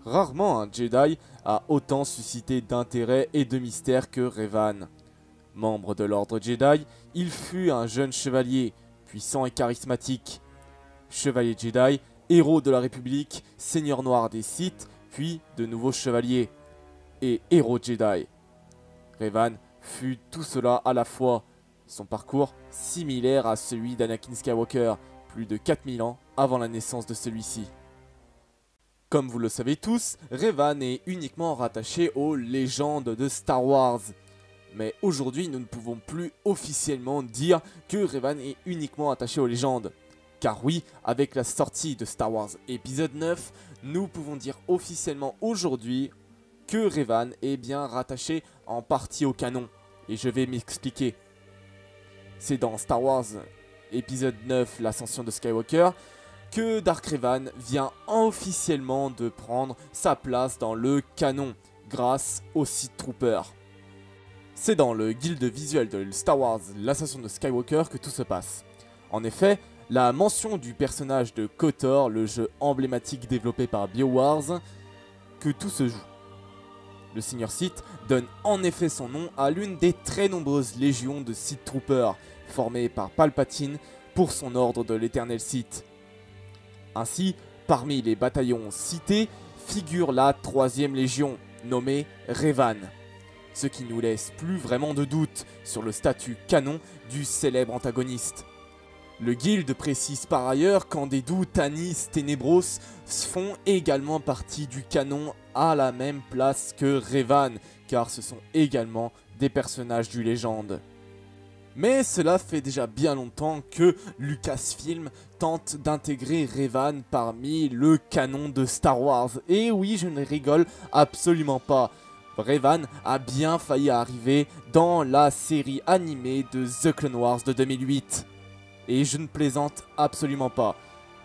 Rarement un Jedi a autant suscité d'intérêt et de mystère que Revan. Membre de l'ordre Jedi, il fut un jeune chevalier, puissant et charismatique. Chevalier Jedi, héros de la République, seigneur noir des Sith, puis de nouveau chevalier. Et héros Jedi. Revan fut tout cela à la fois. Son parcours similaire à celui d'Anakin Skywalker, plus de 4000 ans avant la naissance de celui-ci. Comme vous le savez tous, Revan est uniquement rattaché aux légendes de Star Wars. Mais aujourd'hui, nous ne pouvons plus officiellement dire que Revan est uniquement attaché aux légendes. Car oui, avec la sortie de Star Wars épisode 9, nous pouvons dire officiellement aujourd'hui que Revan est bien rattaché en partie au canon. Et je vais m'expliquer. C'est dans Star Wars épisode 9, l'ascension de Skywalker, que Dark Revan vient officiellement de prendre sa place dans le canon, grâce aux Sith Troopers. C'est dans le guide visuel de Star Wars, l'ascension de Skywalker, que tout se passe. En effet, la mention du personnage de KOTOR, le jeu emblématique développé par BioWare, que tout se joue. Le Seigneur Sith donne en effet son nom à l'une des très nombreuses légions de Sith Troopers, formées par Palpatine pour son ordre de l'Éternel Sith. Ainsi, parmi les bataillons cités, figure la 3e légion, nommée Revan. Ce qui nous laisse plus vraiment de doute sur le statut canon du célèbre antagoniste. Le guild précise par ailleurs qu'Andedu, Tanis, Tenebros font également partie du canon à la même place que Revan, car ce sont également des personnages du légende. Mais cela fait déjà bien longtemps que Lucasfilm tente d'intégrer Revan parmi le canon de Star Wars. Et oui, je ne rigole absolument pas. Revan a bien failli arriver dans la série animée de The Clone Wars de 2008. Et je ne plaisante absolument pas.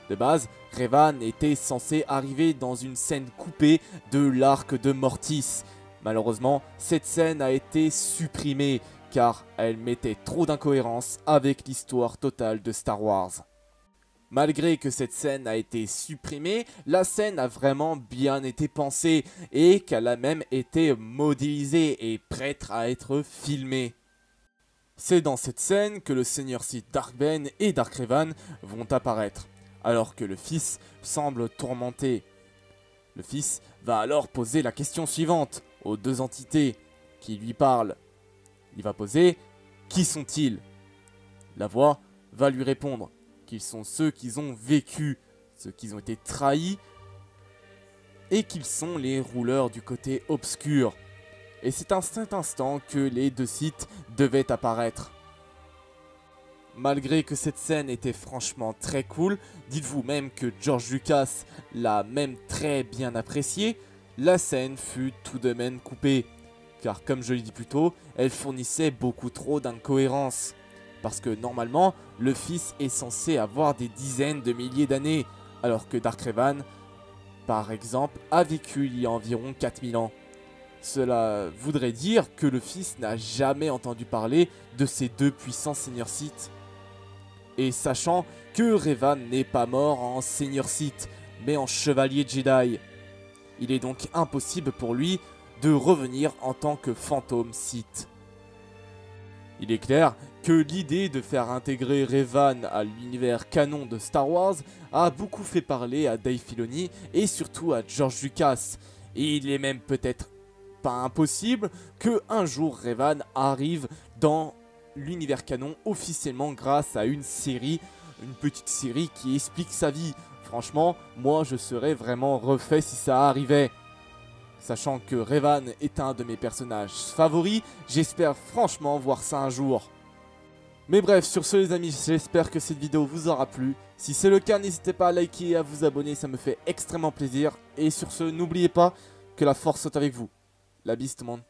De base, Revan était censé arriver dans une scène coupée de l'arc de Mortis. Malheureusement, cette scène a été supprimée car elle mettait trop d'incohérence avec l'histoire totale de Star Wars. Malgré que cette scène a été supprimée, la scène a vraiment bien été pensée et qu'elle a même été modélisée et prête à être filmée. C'est dans cette scène que le Seigneur Sith Dark Ben et Dark Revan vont apparaître, alors que le fils semble tourmenté. Le fils va alors poser la question suivante aux deux entités qui lui parlent. Il va poser « Qui sont-ils » La voix va lui répondre qu'ils sont ceux qui ont vécu, ceux qui ont été trahis, et qu'ils sont les rouleurs du côté obscur. Et c'est à cet instant que les deux Sith devaient apparaître. Malgré que cette scène était franchement très cool, dites-vous même que George Lucas l'a même très bien appréciée, la scène fut tout de même coupée. Car comme je l'ai dit plus tôt, elle fournissait beaucoup trop d'incohérences. Parce que normalement, le fils est censé avoir des dizaines de milliers d'années, alors que Dark Revan, par exemple, a vécu il y a environ 4000 ans. Cela voudrait dire que le fils n'a jamais entendu parler de ces deux puissants seigneurs Sith. Et sachant que Revan n'est pas mort en seigneur Sith, mais en chevalier Jedi, il est donc impossible pour lui de revenir en tant que fantôme Sith. Il est clair que l'idée de faire intégrer Revan à l'univers canon de Star Wars a beaucoup fait parler à Dave Filoni et surtout à George Lucas. Et il est même peut-être pas impossible que un jour Revan arrive dans l'univers canon officiellement grâce à une série, une petite série qui explique sa vie. Franchement, moi je serais vraiment refait si ça arrivait. Sachant que Revan est un de mes personnages favoris, j'espère franchement voir ça un jour. Mais bref, sur ce les amis, j'espère que cette vidéo vous aura plu. Si c'est le cas, n'hésitez pas à liker et à vous abonner, ça me fait extrêmement plaisir. Et sur ce, n'oubliez pas que la force soit avec vous. La bise tout le monde.